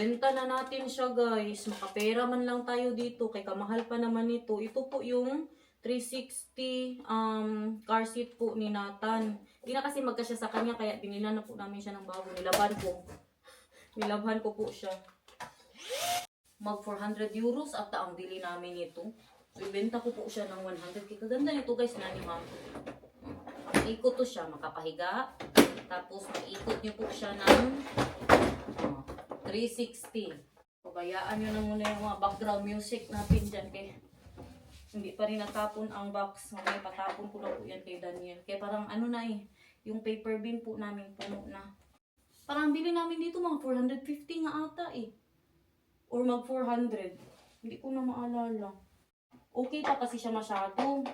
Benta na natin siya guys. Makapera man lang tayo dito. Kay kamahal pa naman ito. Ito po yung 360 car seat po ni Nathan. Hindi na kasi magkasya sa kanya kaya binila na po namin siya ng bago. Nilabhan ko po siya. Mag 400 euros at ang bili namin ito. So ibenta ko po siya ng 100. Kaganda nito guys na ni ma'am. Ikot to siya, makapahiga. Tapos maikot niyo po siya ng 360. Pabayaan nyo na muna yung mga background music natin dyan. Kaya hindi pa rin natapon ang box. Mamaya patapon ko na po yan kay Daniel. Kaya parang ano na yung paper bin po namin puno na. Parang bili namin dito mga 450 nga ata Or mag 400. Hindi ko na maalala. Okay pa kasi siya masyado.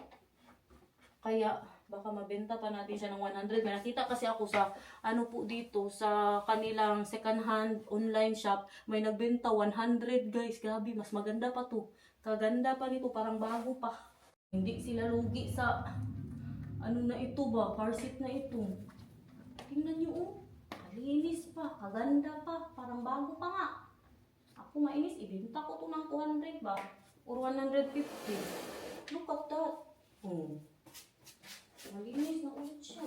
Kaya baka mabenta pa natin siya ng 100. May nakita kasi ako sa ano po dito sa kanilang second hand online shop. May nagbenta 100 guys. Grabe, mas maganda pa to. Kaganda pa nito, parang bago pa. Hindi sila lugi sa ano na ito ba, car seat na ito. Tingnan nyo kalinis pa, kaganda pa, parang bago pa nga. Ako mainis, ibenta ko to ng 200 ba? Or 150. Look at that. Malinis na ulit siya.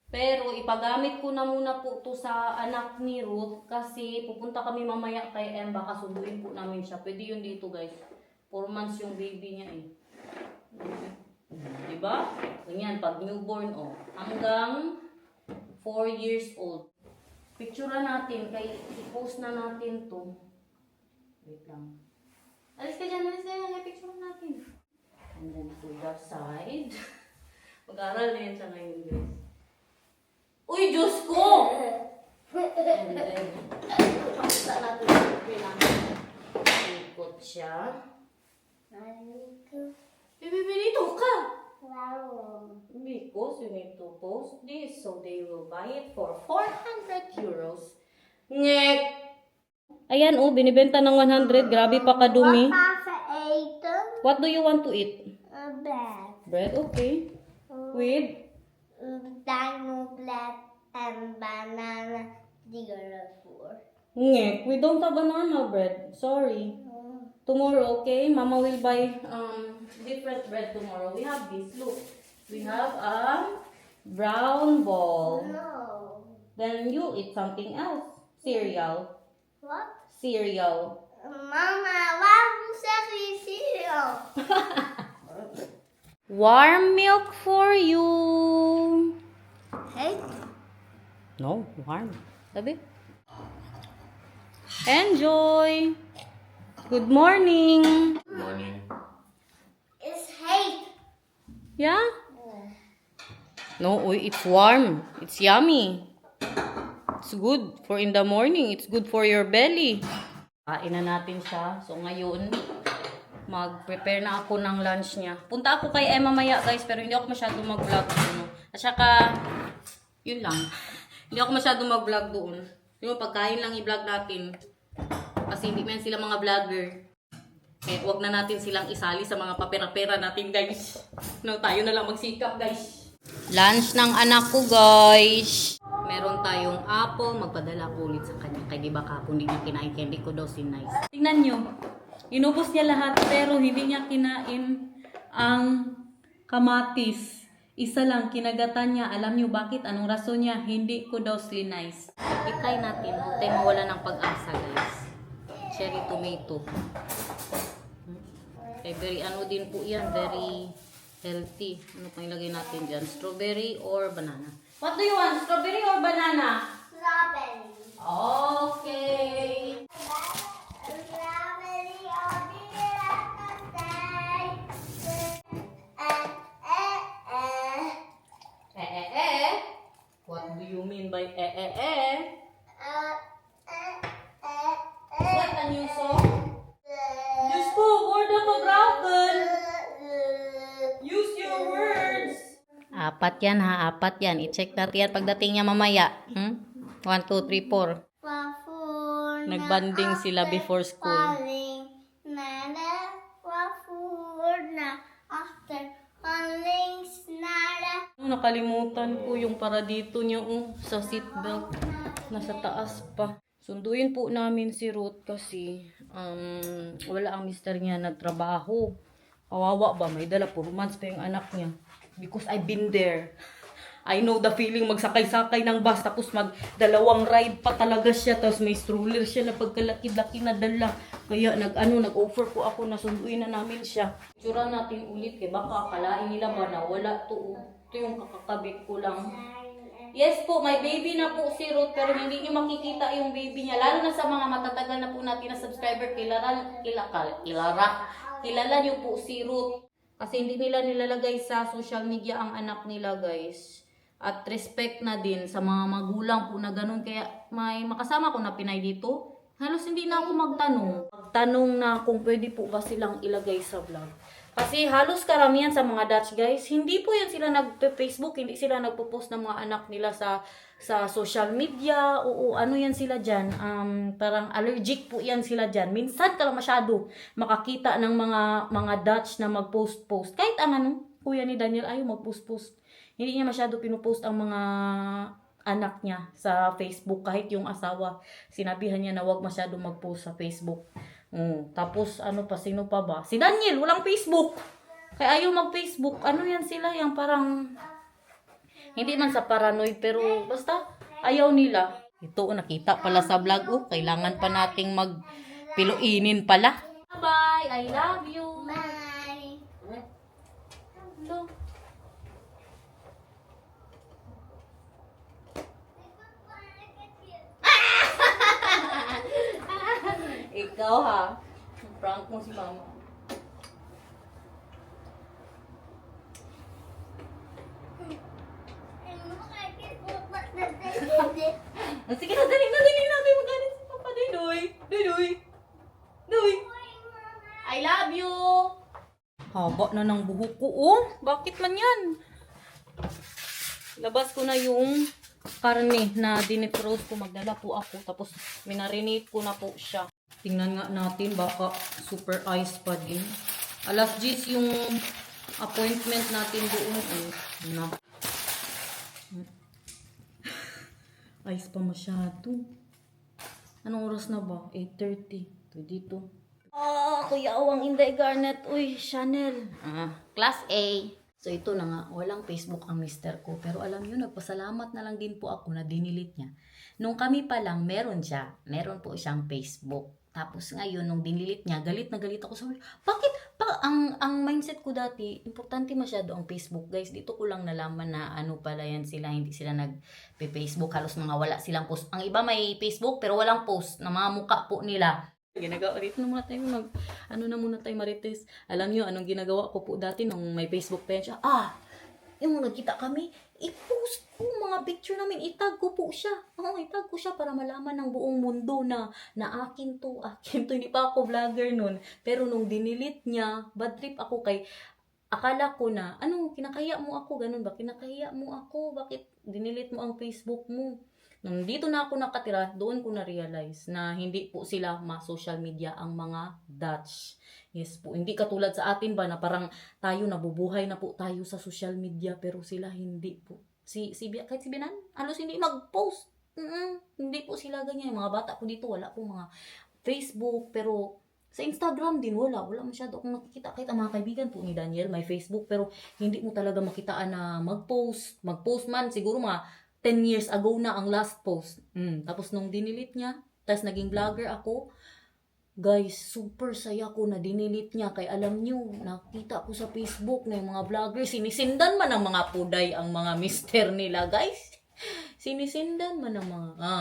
Pero ipagamit ko na muna po to sa anak ni Ruth kasi pupunta kami mamaya kay Em, baka sunduin po namin siya. Pwede yun dito guys. 4 months yung baby niya Diba? Ganyan, pag newborn hanggang 4 years old. Picturean natin, kay i-post na natin to. Wait lang. Alis ka dyan, i-picture natin. And then to the side. Mag-aaral na yan siya ngayon, guys. Uy, Diyos ko! And then, pakita natin yung ikot siya. Baby, dito ka! Because you need to post this so they will buy it for 400 euros. Ngek! Ayan, binibenta ng 100. Grabe pa kadumi. What do you want to eat? Bread. Bread, okay. With? Dino bread and banana zero four. Ngek, we don't have banana bread. Sorry. Tomorrow, okay? Mama will buy different bread tomorrow. We have this. Look. We have a brown ball. No. Then you eat something else. Cereal. What? Cereal. Mama, why you say cereal? Warm milk for you. Hey. No, warm. Sabi? Enjoy. Good morning. Morning. It's hate. Yeah? No, it's warm. It's yummy. It's good for in the morning. It's good for your belly. Kain na natin siya. So ngayon, mag-prepare na ako ng lunch niya. Punta ako kay Emma mamaya guys, pero hindi ako masyado mag-vlog doon. At saka, yun lang. Hindi ako masyado mag-vlog doon. Yung pagkain lang i-vlog natin. Kasi hindi man sila mga vlogger. Eh, wag na natin silang isali sa mga papera-pera natin, guys. No, tayo na lang magsikap, guys. Lunch ng anak ko, guys. Meron tayong apple. Magpadala ko ulit sa kanya. Kaya di ba kapon, hindi niya kinain. Kaya hindi ko daw nice. Tingnan nyo. Inubos niya lahat, pero hindi niya kinain ang kamatis. Isa lang, kinagatan niya. Alam niyo bakit? Anong rason niya? Hindi ko daw nice. Itry natin. Huwag tayo mawala ng pag-asa, guys. Cherry tomato. Okay, very ano din po yan. Very healthy. Ano pang ilagay natin dyan? Strawberry or banana? What do you want? Strawberry or banana? Strawberry. Okay. Strawberry What do you mean by Is that a new song? Diyos ko, word ako broken. Use your words. Apat yan ha, apat yan. I-check natin yan pagdating niya mamaya. 1, 2, 3, 4. Nagbanding sila before school. Nakalimutan ko yung para dito niya sa seatbelt. Nasa taas pa. Sunduin po namin si Ruth kasi wala ang mister niya nagtrabaho. Kawawa ba? May dala 4 months pa yung anak niya. Because I've been there. I know the feeling magsakay-sakay ng bus tapos magdalawang ride pa talaga siya tapos may stroller siya na pagkalaki-laki na dala. Kaya nag-offer po ako na sunduin na namin siya. Tsura natin ulit eh baka akalain nila ba na wala to. Ito yung kakakabit ko lang. Yes po, may baby na po si Ruth pero hindi niyo makikita yung baby niya. Lalo na sa mga matatagal na po natin na subscriber, kilala niyo po si Ruth. Kasi hindi nila nilalagay sa social media ang anak nila guys. At respect na din sa mga magulang po na ganun. Kaya may makasama ko na Pinay dito. Halos hindi na ako magtanong. Magtanong na kung pwede po ba silang ilagay sa vlog. Kasi halos karamihan sa mga Dutch guys, hindi po yan sila nagpe-Facebook, hindi sila nagpo-post ng mga anak nila sa social media. Oo, ano yan sila dyan? Parang allergic po yan sila dyan. Minsan ka lang masyado makakita ng mga Dutch na mag-post-post. Kahit ang kuya ni Daniel ayaw mag-post-post. Hindi niya masyado pinupost ang mga anak niya sa Facebook. Kahit yung asawa, sinabihan niya na wag masyado mag-post sa Facebook. Tapos sino pa ba? Si Daniel, walang Facebook. Kaya ayaw mag-Facebook. Ano yan sila? Yung parang, hindi man sa paranoid, pero basta ayaw nila. Ito, nakita pala sa vlog. Kailangan pa nating magpiluinin pala. Bye! I love you! Bye. Hello. Ikaw ha. Prank mo si mama. Sige na, dali natin magalit si Papa. Doy. I love you. Haba na ng buhok ko, oh. Bakit man yan? Labas ko na yung karne na dinifrost ko. Magdala po ako. Tapos minarinate ko na po siya. Tingnan nga natin. Baka super ice pa din. Alas 10 yung appointment natin doon. Na. Ice pa masyado. Anong oras na ba? 8:30. Ito dito. Kuya Awang Inday Garnet. Uy, Chanel. Class A. So ito na nga, walang Facebook ang mister ko. Pero alam nyo, nagpasalamat na lang din po ako na dinilit niya. Nung kami pa lang, meron siya. Meron po siyang Facebook. Tapos ngayon, nung dinilit niya, galit na galit ako. Sabi, bakit? Ang mindset ko dati, importante masyado ang Facebook. Guys, dito ko lang nalaman na ano pala yan sila. Hindi sila nag-Facebook. Halos mga wala silang post. Ang iba may Facebook pero walang post na mga mukha po nila. Ginagawa dito na muna tayo na muna tayo marites. Alam niyo anong ginagawa ko po dati nung may Facebook page siya. Yung nagkita kami, i-post ko mga picture namin, itag ko po siya. Itag ko siya para malaman ng buong mundo na akin to, hindi pa ako vlogger nun. Pero nung dinilit niya, bad trip ako kay akala ko na, kinakaya mo ako, ganun ba? Kinakaya mo ako, bakit dinilit mo ang Facebook mo? Nung dito na ako nakatira, doon ko na-realize na hindi po sila ma-social media ang mga Dutch. Yes po, hindi katulad sa atin ba na parang tayo nabubuhay na po tayo sa social media pero sila hindi po. Kahit si Binan, halos hindi mag-post. Hindi po sila ganyan. Mga bata po dito, wala po mga Facebook pero sa Instagram din wala masyado akong nakikita. Kahit ang mga kaibigan po ni Daniel may Facebook pero hindi mo talaga makitaan na mag-post man siguro mga 10 years ago na ang last post. Tapos nung dinilit niya, tapos naging vlogger ako, guys, super saya ko na dinilit niya. Kaya alam niyo, nakita ko sa Facebook na yung mga vlogger, sinisindan man ang mga puday ang mga mister nila, guys. Sinisindan man ang mga,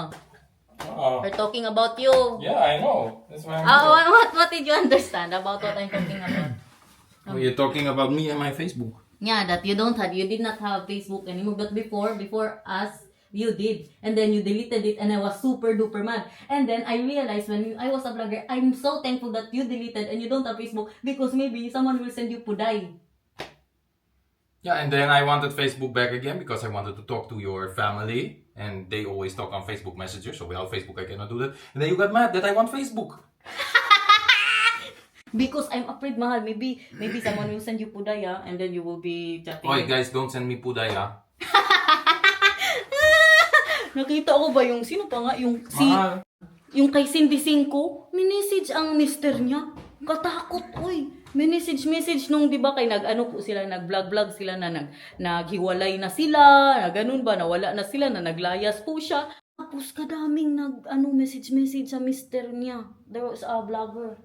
We're talking about you. Yeah, I know. That's why I'm What did you understand about what I'm talking about? Well, you're talking about me and my Facebook. Yeah, that you did not have Facebook anymore. But before us, you did. And then you deleted it and I was super duper mad. And then I realized when I was a vlogger, I'm so thankful that you deleted and you don't have Facebook because maybe someone will send you puday. Yeah, and then I wanted Facebook back again because I wanted to talk to your family. And they always talk on Facebook Messenger. So without Facebook, I cannot do that. And then you got mad that I want Facebook. Because I'm afraid, mahal. Maybe someone will send you pudaya and then you will be chatting. Oy, guys, don't send me pudaya. Nakita ko ba yung, sino pa nga? Yung si... Mahal. Yung kay Cindy Cinco, minessage ang mister niya. Katakot, oy. Message nung, di ba, kay nag-ano po sila, nag-vlog sila na naghiwalay na sila, na ganun ba, nawala na sila, na naglayas po siya. Tapos kadaming message sa mister niya. There was a vlogger.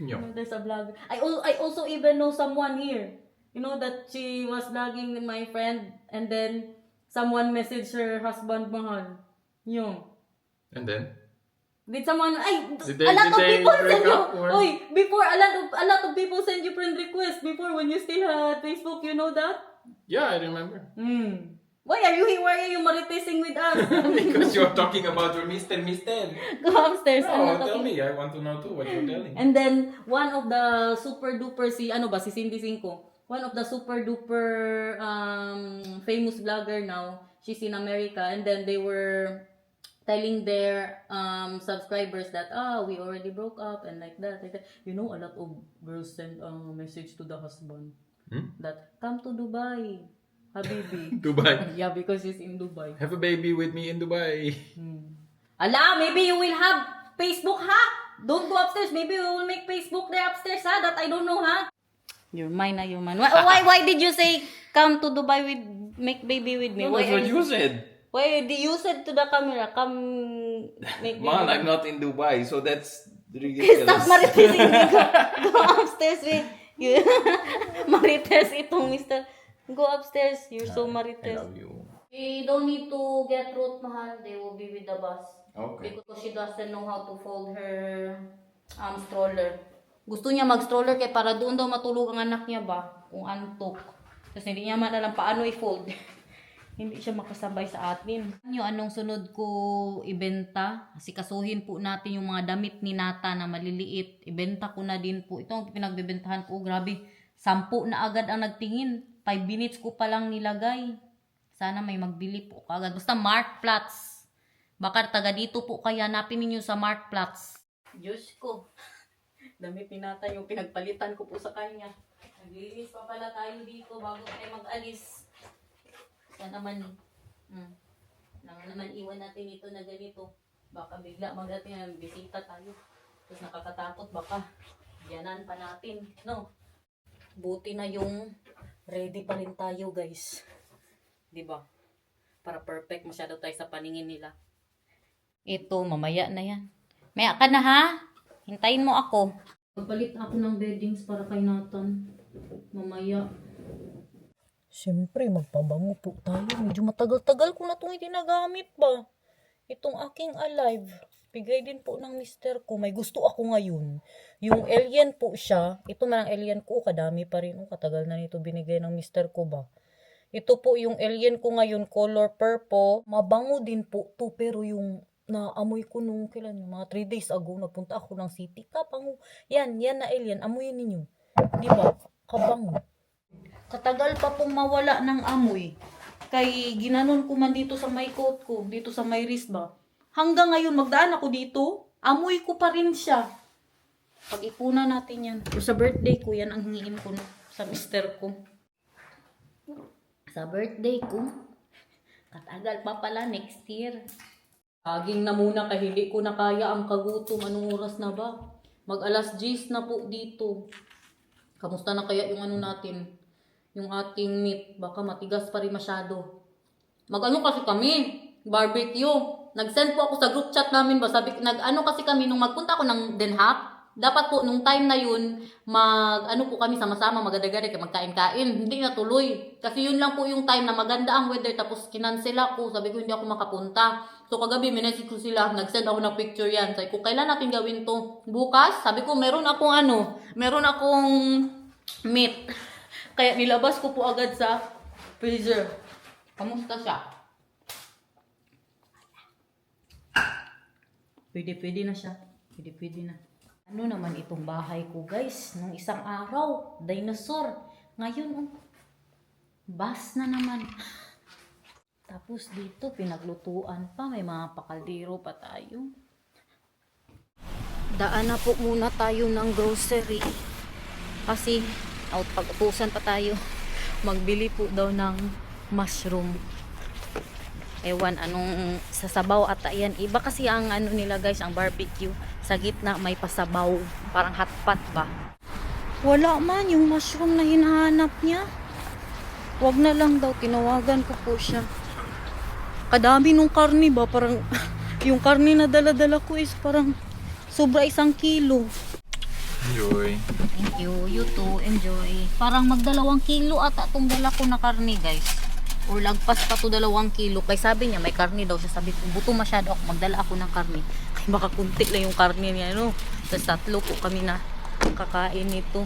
Yeah. There's a vlogger. I also even know someone here. You know that she was vlogging with my friend and then someone messaged her husband, mahal. Yung. And then? Did someone, Did they a lot of people break send you, up, or? before, a lot of people send you friend requests before when you still had Facebook, you know that? Yeah, I remember. Why are you maritising with us? Because you're talking about your mister. Go upstairs. No, tell me. I want to know too what you're telling. And then, one of the super duper, si Cindy Cinco, one of the super duper famous vlogger now, she's in America, and then they were telling their subscribers that we already broke up and like that. You know, a lot of girls send a message to the husband that come to Dubai, Habibi. Dubai. Yeah, because he's in Dubai. Have a baby with me in Dubai. Ala, maybe you will have Facebook, ha? Don't go upstairs. Maybe we will make Facebook there upstairs, ha? That I don't know, ha? You're mine, you're mine. Why did you say come to Dubai with make baby with me? No, that's what you said. Why did you said to the camera, come make baby? Man, I'm not in Dubai, so that's ridiculous. Stop marites. Go upstairs with you. Marites itong mister. Go upstairs. You're so I marites. love you. We don't need to get root, mahal. They will be with the bus. Okay. Because she doesn't know how to fold her stroller. Gusto niya mag-stroller kaya para doon daw matulog ang anak niya ba? Kung antok. Kasi hindi niya man alam paano i-fold. Hindi siya makasabay sa atin. Anong sunod ko ibenta? Kasi kasuhin po natin yung mga damit ni Nata na maliliit. Ibenta ko na din po. Ito ang pinagbebentahan ko. Grabe. 10 na agad ang nagtingin. 5 minutes ko pa lang nilagay. Sana may magbili po agad. Basta Mark Platz. Baka taga dito po kaya hanapin ninyo sa Mark Platz. Diyos ko. Damit ni Nata yung pinagpalitan ko po sa kanya. Naglilis pa pala tayo dito bago tayo mag-alis. Yan naman naman iwan natin ito na ganito. Baka bigla magating bisita tayo. Tapos nakakatakot baka yanan pa natin. No? Buti na yung ready pa rin tayo, guys. 'Di ba? Para perfect masyado tayo sa paningin nila. Ito, mamaya na yan. Maya ka na, ha? Hintayin mo ako. Magpalit ako ng beddings para kay Nathan. Mamaya. Siyempre, magpabango po tayo. Medyo matagal-tagal ko na itong hindi nagamit ba. Itong aking Alive. Bigay din po ng mister ko. May gusto ako ngayon. Yung alien po siya. Ito man ang alien ko. Kadami pa rin. Katagal na nito binigay ng mister ko ba. Ito po yung alien ko ngayon. Color purple. Mabango din po to. Pero yung naamoy ko nung kailan. Mga 3 days ago. Nagpunta ako ng city. Kapango. Yan na alien. Amoyin ninyo. Diba? Kabango. Katagal pa pong mawala ng amoy. Kay ginanon ko man dito sa may coat ko, dito sa may wrist ba. Hanggang ngayon magdaan ako dito, amoy ko pa rin siya. Pag-ipunan natin yan. O sa birthday ko, yan ang hingiin ko sa mister ko. Sa birthday ko, katagal pa pala next year. Aging na muna kay hindi ko na kaya ang kagutom. Anong oras na ba? Mag-alas 10 na po dito. Kamusta na kaya yung ano natin? Yung ating meat, baka matigas pa rin masyado. Mag-ano kasi kami, barbecue. Nag-send po ako sa group chat namin ba, nag-ano kasi kami nung magpunta ako ng Den Haag. Dapat po nung time na yun, mag-ano po kami sama-sama, magada-gada, magkain-kain. Hindi natuloy. Kasi yun lang po yung time na maganda ang weather, tapos kinansel ako. Sabi ko hindi ako makapunta. So kagabi, minessage ko sila, nag-send ako ng picture yan. Sabi ko, kailan natin gawin to? Bukas? Sabi ko, meron akong meat. Kaya nilabas ko po agad sa freezer. Kamusta siya? Pwede na siya. Pwede na. Ano naman itong bahay ko, guys? Nung isang araw, dinosaur. Ngayon, bus na naman. Tapos dito, pinaglutuan pa. May mga pakaldero pa tayo. Daan na po muna tayo ng grocery. Kasi pag-utusan pa tayo, magbili po daw ng mushroom. Ewan anong sasabaw ata yan. Iba kasi ang ano nila guys, ang barbecue. Sa gitna may pasabaw. Parang hot pot ba? Wala man yung mushroom na hinahanap niya. Wag na lang daw. Tinawagan ko po siya. Kadami nung karni ba? Parang yung karni na dala-dala ko is parang sobra 1 kilo. Enjoy. Thank you. You too. Enjoy. Parang mag2 kilo ata itong dala ko na karni guys. Or lagpas pa to 2 kilo. Kaya sabi niya, may karni daw siya. Sabi ko, buto masyado ako. Magdala ako ng karni. Kaya baka kunti lang yung karni niya. No? Tapos 3 po kami na kakain nito.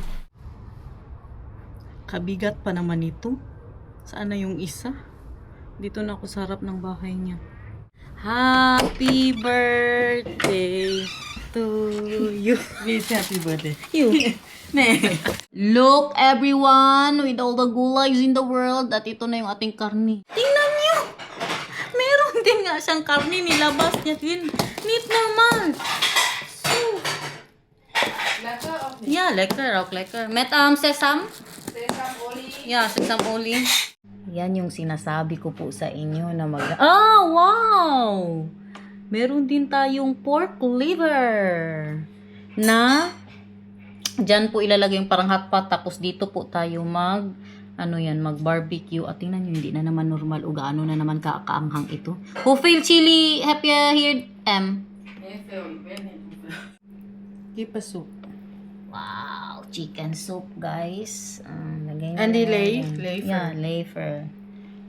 Kabigat pa naman ito. Saan na yung isa? Dito na ako sa harap ng bahay niya. Happy birthday to you. Please, happy birthday. You. Look everyone, with all the gulays in the world, at ito na yung ating karni. Tingnan niyo! Meron din nga siyang karni, nilabas niya din. Neat naman. So, Lekker of niet? yeah, lekker, ook lekker. Met sesam? Sesamolie. Yeah, sesam olie. Yan yung sinasabi ko po sa inyo na Ah, wow! Meron din tayong pork liver na dyan po ilalagay yung parang hot pot, tapos dito po tayo mag barbecue. At tingnan nyo, hindi na naman normal o gaano na naman kaanghang ito. Who feel chili happy here, M? Nee, veel. Ik weet niet hoeveel. Kippensoep. Wow, chicken soup, guys. Lagay mo And the na leaf? yan. Lever. Yeah,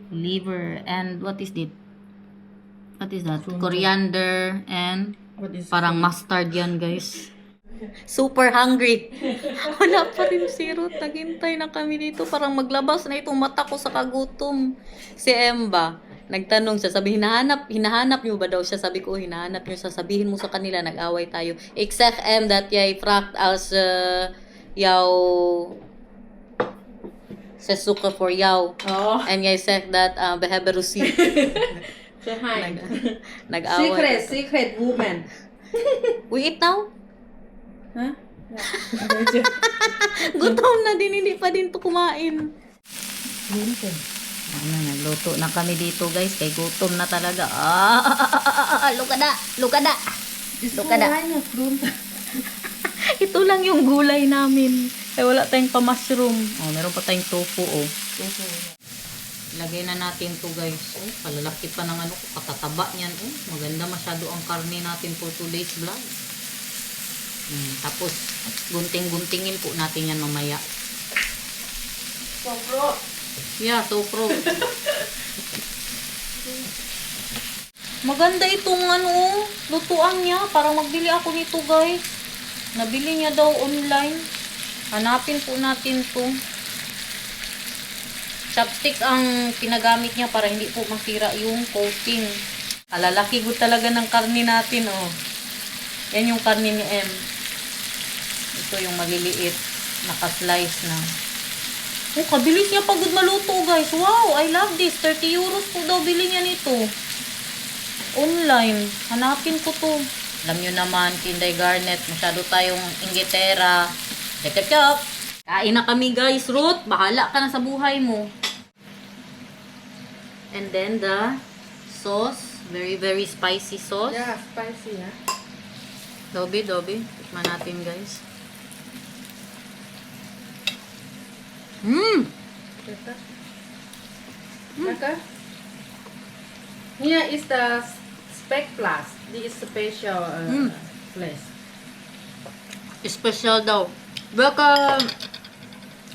liver. And what is it? What is that? Coriander and What is parang mustard yan, guys. Super hungry. Wala pa rin si Ruth. Naghintay na kami dito. Parang maglabas na itong mata ko sa kagutom. Si Emba, nagtanong siya. Sabi, hinahanap niyo ba daw siya? Sabi ko, hinahanap niyo. Sasabihin mo sa kanila, nag-away tayo. Exact M that yay frakt as yaw sesuka for yaw. Oh. And yay said that beheberusi. Geheim. Nag-away. Secret woman. We eat now? Huh? Gutom na din, hindi pa din to kumain. Nagluto na kami dito guys, kay gutom na talaga. Lukada. Ito lang yung gulay namin. Kaya wala tayong pa-mushroom. Oh, meron pa tayong tofu, oh. Lagay na natin to guys. Oh, palalaki pa ng katataba niyan. Oh, maganda masyado ang karne natin for today's vlog. Tapos, gunting-guntingin po natin yan mamaya. Sopro. Yeah, sopro. Maganda itong lutuan niya. Parang magbili ako nito guys. Nabili niya daw online. Hanapin po natin to. Chopsticks ang pinagamit niya para hindi po masira yung coating. Alalaki good talaga ng karni natin, oh. Yan yung karni ni M. Ito yung maliliit. Naka-slice na. Oh, kabilis niya pagod maluto, guys. Wow, I love this. 30 euros po daw bili niya nito. Online. Hanapin ko to. Alam nyo naman, Kinday Garnet, masyado tayong inggitera. Chop. Kain na kami, guys. Ruth, bahala ka na sa buhay mo. And then the sauce. Very, very spicy sauce. Yeah, spicy, huh? Dobi. Tikman natin, guys. Lekker. Lekker. Here is the spekplaats. Die is special place. Special daw.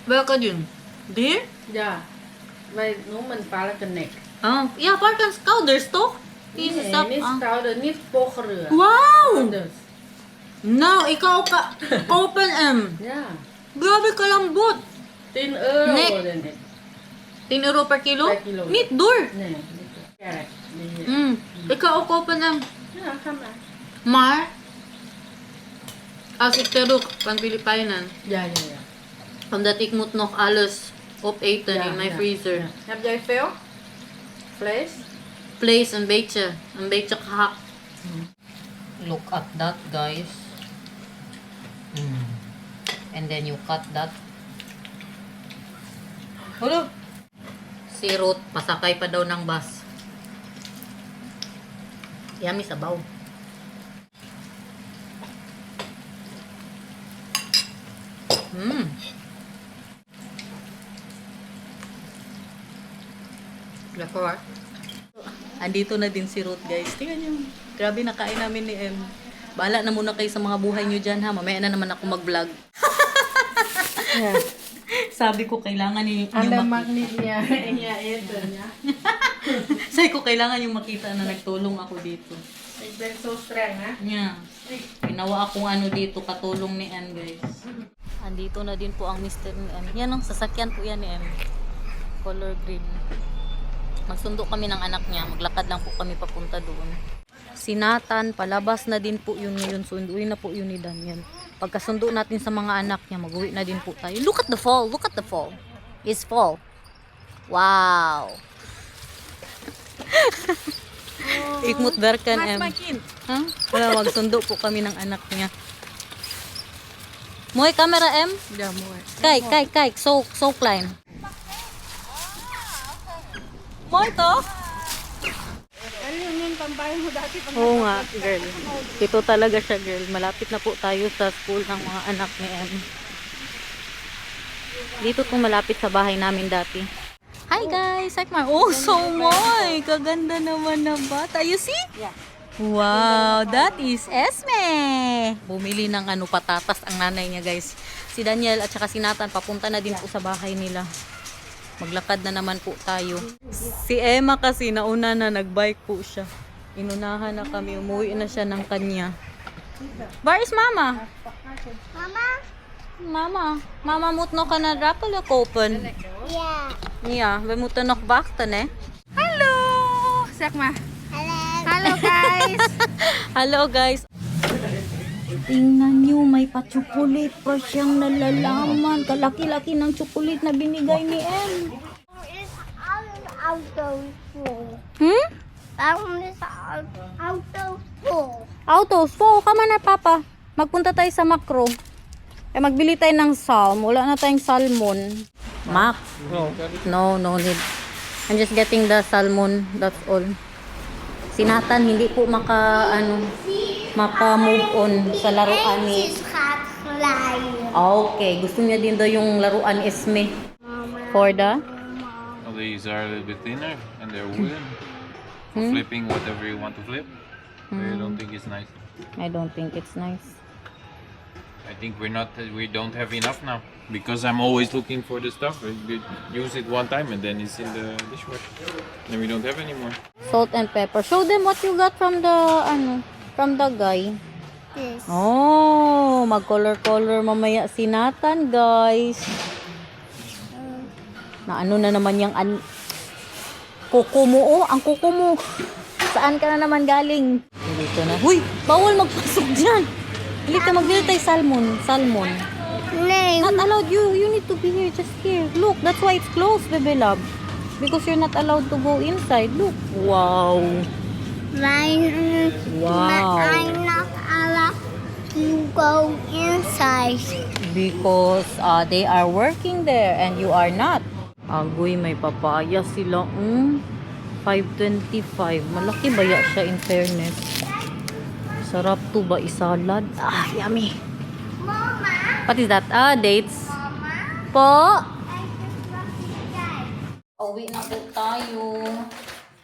Welke din? Dir? Ja. Wij noemen varkennek. Ja, varkenskouders toch? Nee, Is dat? niet koude, niet pogeren. Wow! Anders. Nou, ikaw ka. Open M. Ja. Grabe kalambot. 10 euro Nek. din het. 10 euro per kilo? Per kilo. Niet door. Nee, niet. Kijk. Die- Ikaw ook open M. Ja, ga maar. Maar, als ik terug van Filipijnen, Ja. omdat ik moet nog alles opeten in mijn freezer. Ja. Heb jij veel? Vlees? Vlees een beetje gehakt. Look at that, guys. And then you cut that. Si Ruth, pasakay pa daw ng bus. Yummy sabaw. Mmm. Lako. Andito na din si Ruth, guys. Tingnan nyo. Grabe, nakain namin ni Em. Bahala na muna kayo sa mga buhay nyo dyan, ha. Mamaya na naman ako mag-vlog. Yeah. Sabi ko, kailangan yung Ada makita. magnet niya. Iya, ito niya. Sabi ko, kailangan yung makita na nagtulong ako dito. It's been so strong, ha? Yeah. Ginawa akong ano dito, katulong ni Em, guys. Andito na din po ang Mr. ni Em. Yan ang sasakyan po yan ni Em. Color green. Magsundo kami ng anak niya. Maglakad lang po kami papunta doon. Si Nathan, palabas na din po yun ngayon. Sunduin na po yun ni Daniel. Pagkasundo natin sa mga anak niya, mag-uwi na din po tayo. Look at the fall! Look at the fall! It's fall. Wow! Ikmut berkan Em. Ha? Wala, magsundo po kami ng anak niya. Moy camera Em. Yeah, more. Kijk. So klein. Moy to? Ano yung tambahin mo dati? Oo nga, girl. Ito talaga siya, girl. Malapit na po tayo sa school ng mga anak ni Em. Dito po malapit sa bahay namin dati. Hi guys! Ekmar. Oh, so moy! Kaganda naman na bata. You see? Yeah. Wow, that is Esme. Bumili ng patatas ang nanay niya, guys. Si Daniel at saka si Nathan papunta na din po sa bahay nila. Maglakad na naman po tayo. Si Emma kasi nauna na nagbike po siya. Inunahan na kami, umuwi na siya ng kanya. Where is Mama? Mama moet nog een rappelen kopen. Yeah. Ja, we moeten nog wachten, hè? Hello! Zeg maar. Hello. Hello, guys! Hello guys. Tingnan nyo, may pa-chocolate pa siyang nalalaman. Kalaki-laki ng chocolate na binigay ni Em. It's auto full. Hmm? It's auto full. Autos po, kama na papa. Magpunta tayo sa Macro. Magbili tayo ng salm. Wala na tayong salmon. Macro. No need. I'm just getting the salmon. That's all. Si Nathan hindi po maka-move on sa laruan ni... She's got fly. Okay, gusto niya din daw yung laruan Esme. For the... Well, these are a little bit thinner and they're wooden. For flipping whatever you want to flip. I don't think it's nice. I don't think it's nice. I think we don't have enough now. Because I'm always looking for the stuff. We use it one time and then it's in the dishwasher. Then we don't have any more. Salt and pepper. Show them what you got from the guy. This. Oh, mag-color mamaya si Nathan, guys. Na na naman yung kuko mo, oh, ang kuko mo. Saan ka na naman galing? Dito na. Huy, bawal magpasok dyan. Halika, magbili tayo salmon. Name. Not allowed. You need to be here, just here. Look, that's why it's closed, baby love. Because you're not allowed to go inside. Look. Wow. Wow. I'm not allowed to go inside. Because they are working there and you are not. Agoy, may papaya sila. 5.25. Malaki ba ya siya in fairness? Sarap to ba isalad? Yummy. Mama. What is that? Dates. Mama. Po? I just want to die. Uwi na po tayo.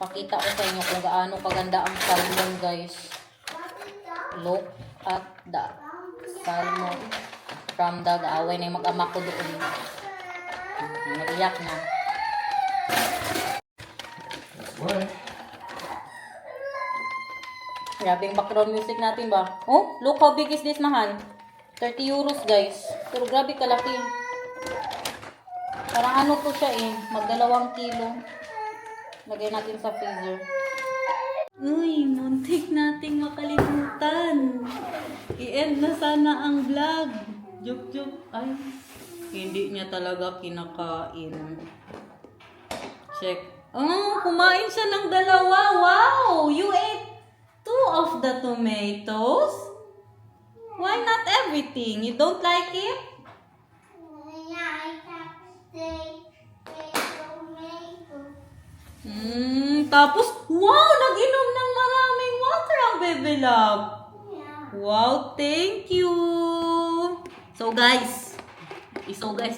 Pakita ko sa inyo kung gaano kaganda ang salmon, guys. Look at the salmon from the away na yung mag-ama ko doon. Naiyak na. Grabe yung background music natin ba? Oh, look how big is this, mahal. 30 euros, guys. Pero grabe kalaki. Parang ano to siya mag-2 kilo. Lagay natin sa freezer. Uy, muntik nating makalimutan. I-end na sana ang vlog. Joke. Ay, hindi niya talaga kinakain. Check. Oh, kumain siya ng 2. Wow! You ate 2 of the tomatoes? Why not everything? You don't like it? Yeah, I have to say tomato. Tapos, wow! Nag-inom ng maraming water. Bebe Love? Yeah. Wow, thank you! So guys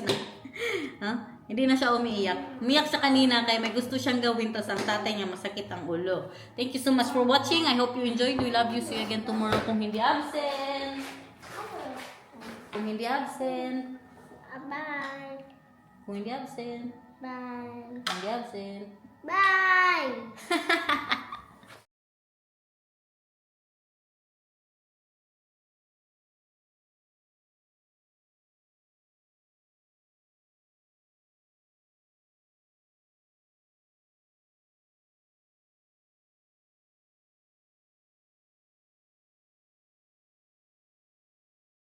na. Ha? Hindi na siya umiiyak. Umiyak siya kanina kaya may gusto siyang gawin tas ang tatay niya masakit ang ulo. Thank you so much for watching. I hope you enjoyed. We love you. See you again tomorrow kung hindi absent. Kung hindi absent. Bye. Kung hindi absent. Bye. Kung hindi absent. Bye.